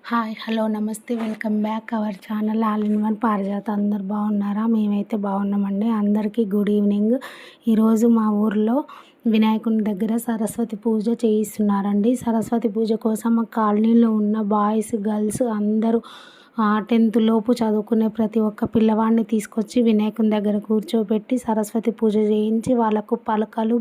Hi hello నమస్తే welcome back our channel all in one పారిజాత. అందరు బాగున్నారా? మేమైతే బాగున్నామండి. అందరికీ గుడ్ ఈవినింగ్. ఈరోజు మా ఊర్లో వినాయకుని దగ్గర సరస్వతి పూజ చేయిస్తున్నారండి. సరస్వతి పూజ కోసం మా కాలనీలో ఉన్న బాయ్స్ గర్ల్స్ అందరూ 10th లోపు చదువుకునే ప్రతి ఒక్క పిల్లవాడిని తీసుకొచ్చి వినాయకుని దగ్గర కూర్చోబెట్టి సరస్వతి పూజ చేయించి వాళ్ళకు పలకలు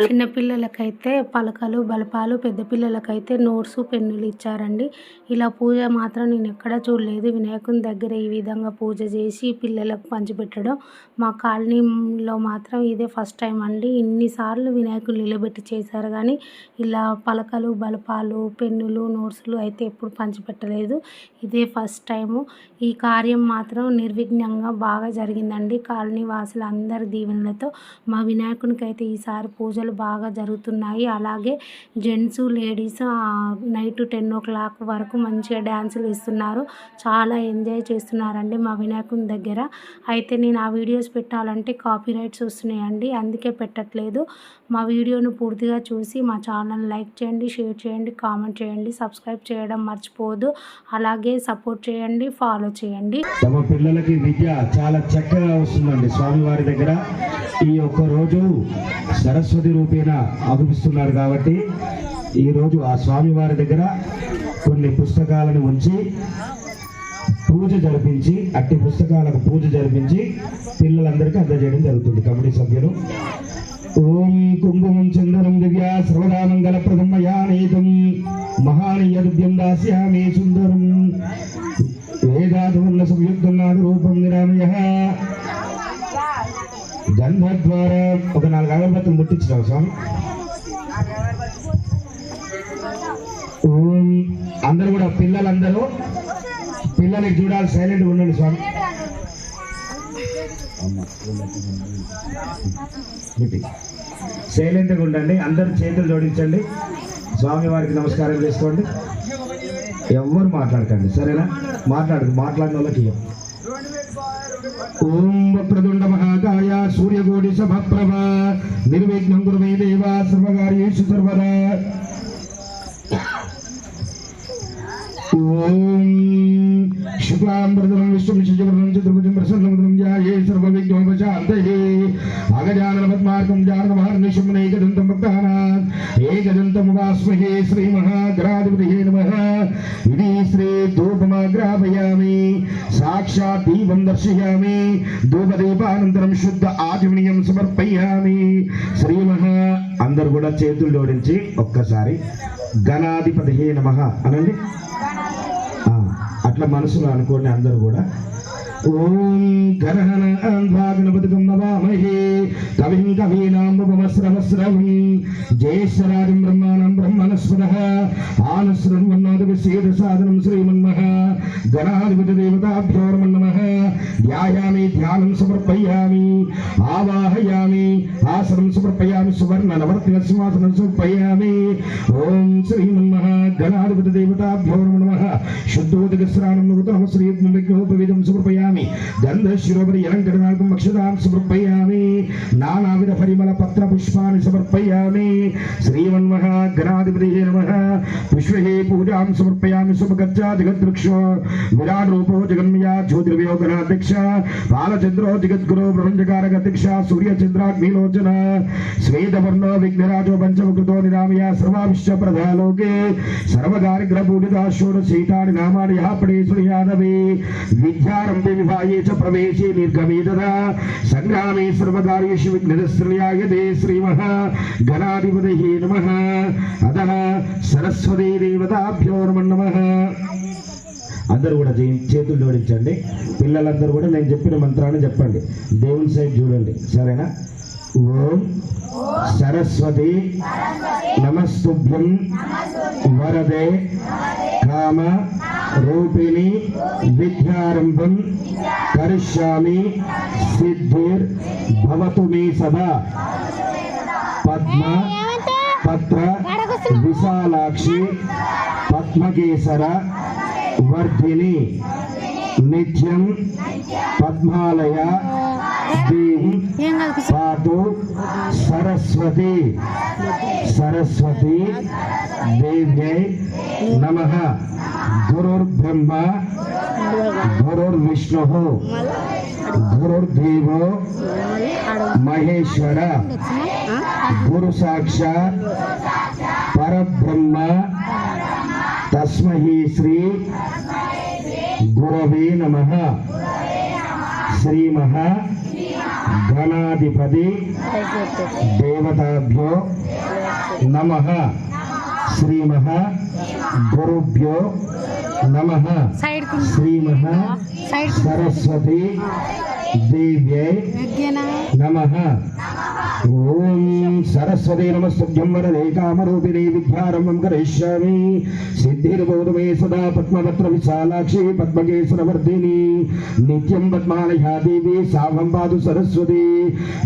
చిన్న పిల్లలకైతే పలకలు బలపాలు, పెద్ద పిల్లలకైతే నోట్స్ పెన్నులు ఇచ్చారండి. ఇలా పూజ మాత్రం నేను ఎక్కడ చూడలేదు. వినాయకుని దగ్గర ఈ విధంగా పూజ చేసి పిల్లలకు పంచిపెట్టడం మా కాలనీలో మాత్రం ఇదే ఫస్ట్ టైం అండి. ఇన్నిసార్లు వినాయకులు నిలబెట్టి చేశారు కానీ ఇలా పలకలు బలపాలు పెన్నులు నోట్స్లు అయితే ఎప్పుడు పంచిపెట్టలేదు. ఇదే ఫస్ట్ టైము. ఈ కార్యం మాత్రం నిర్విఘ్నంగా బాగా జరిగిందండి. కాలనీ వాసులు అందరి దీవెనలతో మా వినాయకునికి అయితే ఈసారి పూజలు బాగా జరుగుతున్నాయి. అలాగే జెంట్స్ లేడీస్ నైట్ 10 o'clock వరకు మంచిగా డ్యాన్సులు ఇస్తున్నారు. చాలా ఎంజాయ్ చేస్తున్నారండి మా వినాయకుని దగ్గర. అయితే నేను ఆ వీడియోస్ పెట్టాలంటే కాపీరైట్స్ వస్తున్నాయండి, అందుకే పెట్టట్లేదు. మా వీడియోను పూర్తిగా చూసి మా ఛానల్ లైక్ చేయండి, షేర్ చేయండి, కామెంట్ చేయండి, సబ్స్క్రైబ్ చేయడం మర్చిపోవద్దు. అలాగే సపోర్ట్ చేయండి, ఫాలో చేయండి. తమ పిల్లలకి విద్య చాలా చక్కగా వస్తుందండి. స్వామివారి దగ్గర ఈ ఒక్క రోజు సరస్వతి రూపేణ ఆగుపిస్తున్నారు కాబట్టి ఈరోజు ఆ స్వామివారి దగ్గర కొన్ని పుస్తకాలను ఉంచి పూజ జరిపించి అట్టి పుస్తకాలకు పూజ జరిపించి పిల్లలందరికీ అందజేయడం జరుగుతుంది. కమిటీ సభ్యులు ఓం కుంకుమం చందనం దివ్య సర్వదా మంగళప్రదం మయా నీతం మహానీయద్యం దాస్యామి సుందరం వేదాధున్న సంయుక్తనాథ రూపం నిరామయ గంధ ద్వారా ఒక 4 అగరబత్తులు ముట్టించినావు స్వామి. ఓం అందరూ కూడా పిల్లలందరూ పిల్లలకి చూడాలి, సైలెంట్గా ఉండండి స్వామి. సైలెంట్గా ఉండండి, అందరు చేతులు జోడించండి, స్వామి వారికి నమస్కారం చేసుకోండి. ఎవరు మాట్లాడకండి, సరేనా? మాట్లాడిన వాళ్ళకి ఓం వక్రతుండ మహాకాయ సూర్యకోటి సమప్రభ నిర్విఘ్నం కురు మే దేవ సర్వకార్యేషు సర్వదా. ఓం శుక్లాంబరధరం విష్ణుశిశువర్ణం చతుర్భుజం ప్రసన్నవదనం ధ్యాయే సర్వవిఘ్నోపశాంతయే అగజానన పద్మార్కం జాననమహర్నిశం ఏకదంతం భక్తానాం ఏకదంతముపాస్మహే శ్రీమహాగణాధిపతయే నమః. ఇది శ్రీ ధూపమాగ్రాపయామి, సాక్షాత్ దీపం దర్శయామి, ధూపదీపానంతరం శుద్ధ ఆచమనీయం సమర్పయామి. శ్రీమహా అందరు కూడా చేతులు జోడించి ఒక్కసారి గణాధిపతయే నమః అనండి. అట్లా మనసులో అనుకోండి అందరూ కూడా. ఓం గణపతికం నమామహే కవిం కవీనాముపమస్రవస్రవం జ్యేష్ఠరాజం బ్రహ్మాణం బ్రహ్మణస్పదః ఆనశ్రవన్నోదవిశేష సాధనం శ్రీమన్మః గణాధిపతి దేవతాభ్యో నమః. ధ్యాయామి, ధ్యానం సమర్పయామి, ఆవాహయామి, ఆసనం సమర్పయామి, సువర్ణ నవర్తిన సింహాసనం సమర్పయామి. ఓం శ్రీమన్మః గణాధిపతి దేవతాభ్యో నమః. శుద్ధోదక స్నానం నూతనం శ్రీయజ్ఞోపవేదం సమర్పయామి. గంధ శిరోపరి అలంకరణార్థం అక్షతాం సమర్పయామి. నానావిధ పరిమళ పత్ర పుష్పాన్ని సమర్పయామి. శ్రీమన్మః గణాధిపతయే నమః. పుష్పే పూజాం సమర్పయామి. శుభగచ్చా జగద్వృక్షో విరాట్ రూపో జగన్మయా జ్యోతిర్వయో గణాధ్యక్ష బాలచంద్రో జగద్గురో ప్రపంచకారక అధ్యక్ష సూర్యచంద్రాగ్నిలోచన శ్వేతవర్ణో విఘ్నరాజో పంచమకృతో నిరామయ సర్వావిశ్వ ప్రధాలోకే సర్వకార్యగ్రహ పూజితా షోడశీతాని నామాని యాపడేశ్వరి యాదవే విద్యారంభే విభాయే చ ప్రవేశే నిర్గమే తదా సంగ్రామే సర్వకార్యేషు విఘ్నశ్రేయాయతే. శ్రీమః గణాధిపతయే నమః. అతః సరస్వతీ దేవతాభ్యో నమః. అందరూ కూడా చేతులు జోడించండి. పిల్లలందరూ కూడా నేను చెప్పిన మంత్రాన్ని చెప్పండి. దేవుని సైడ్ చూడండి, సరేనా? ఓం సరస్వతి నమస్తుభ్యం వరదే కామ రూపిణి విద్యారంభం కరిష్యామి సిద్ధిర్ భవతు మే సదా. పద్మ పత్ర విశాలాక్షి పద్మకేసర వర్ధిని నిత్యం పద్మాలయ దేవి పాటు సరస్వతి సరస్వతి దేవ్యై నమః. గురుర్బ్రహ్మ బ్రహ్మ గురుర్విష్ణు గురుర్దేవో మహేశ్వర గురు సాక్షాత్ పరబ్రహ్మ తస్మై శ్రీ గురవే నమః. శ్రీ మహా గణాధిపతి దేవతాభ్యో నమః. శ్రీ మహా గురుభ్యో నమః. శ్రీ మహా సరస్వతి దేవ్యై నమః. ఓం సరస్వతి నమస్తుభ్యం వరదే కామరూపిణి విద్యారంభం కరిష్యామి. సిద్ధిర్భవతు మే సదా పద్మపత్ర విశాలాక్షి పద్మకేశరవర్ధిని నిత్యం పద్మాలయా దేవి సావం పాదు సరస్వతి.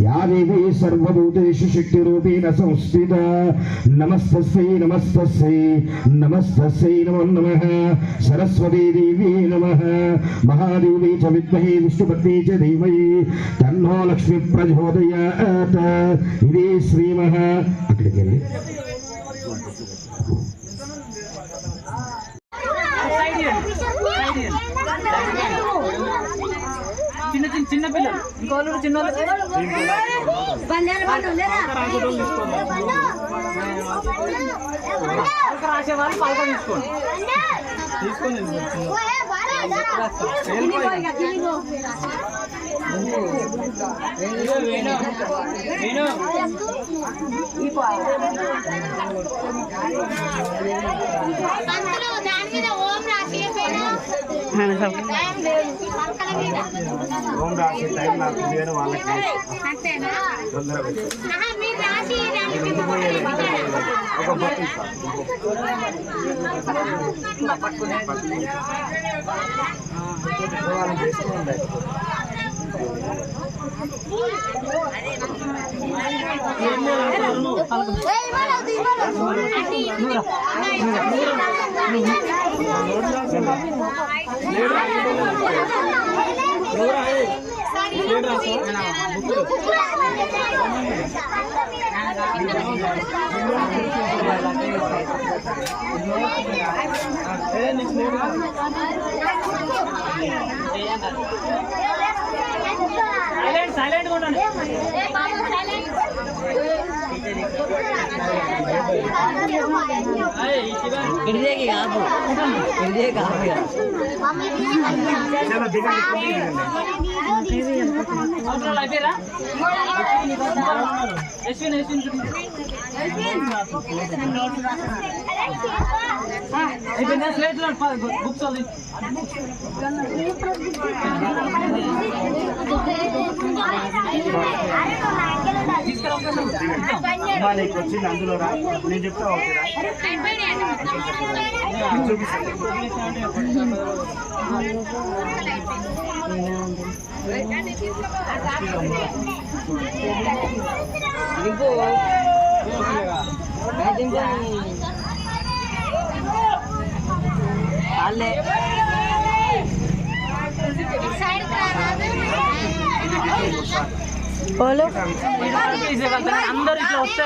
యా దేవి సర్వభూతేషు శక్తిరూపేణ సంస్థిత. నమస్తస్యై నమస్తస్యై నమస్తస్యై నమో నమః. సరస్వతీ దేవి నమః. మహాదేవి చ విద్మహే విష్ణుపత్ని చ ధీమహి తన్నో లక్ష్మీ ప్రచోదయాత్. ఇది శ్రీ మహా అక్కడికి వెళ్ళి చిన్న చిన్న చిన్న పిల్లలు ఇంకోళ్ళు చిన్న రాసే వాళ్ళు పలక తీసుకోండి ఓం రాసి టైం నాకు వేరే వాళ్ళకి ఒక బొట్టు సైలెంట్ ఉండండి. అయిపోయారా అయిపోయిందా స్లేట్లో బుక్స్ అది వచ్చింది అందులో రా నేను చెప్తా అందరూ ఇట్లా వస్తే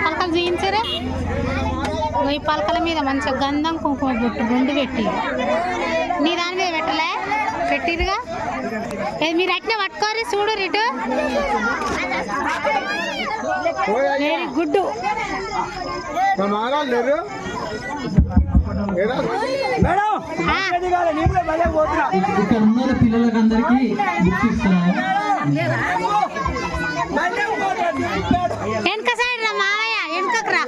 పలకలు చూయించరే. ఈ పలకల మీద మంచిగా గంధం కుంకుమ బొట్టు గుండు పెట్టి నీ దాని మీద పెట్టలే పెట్టిరుగా. మీరు అట్నే పట్టుకోరు చూడు ఇటు. Very good. ఇక్కడ ఉన్న పిల్లలకి అందరికీ బుక్స్ ఇస్తున్నాము. వెనక సైడ్ రా మావయ్య, వెనకకు రా.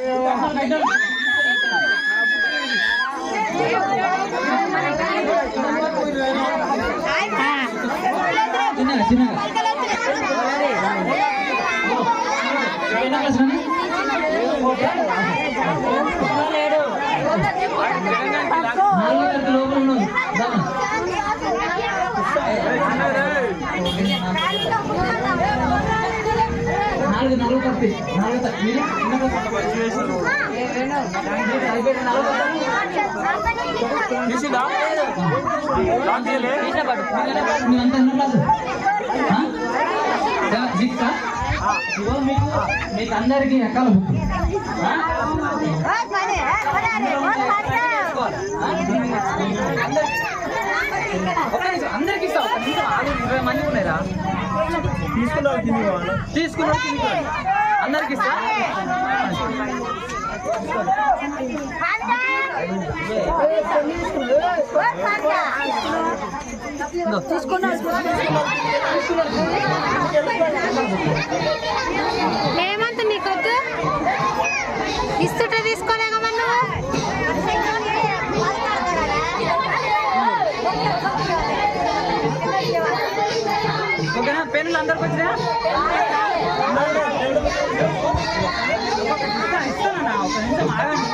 మీకు అందరికి ఎక్కాల బుక్ అందరికి ఇస్తావు 20 మంది ఉన్నారా తీసుకున్నా అందరికి ఇస్తా ఏమంత నీకొద్దు ఇస్తుంటే తీసుకోలేకమా ఓకేనా పెన్నులు అందరికి వచ్చినా ఇస్తానన్నా ఒక నిమిషం ఆగండి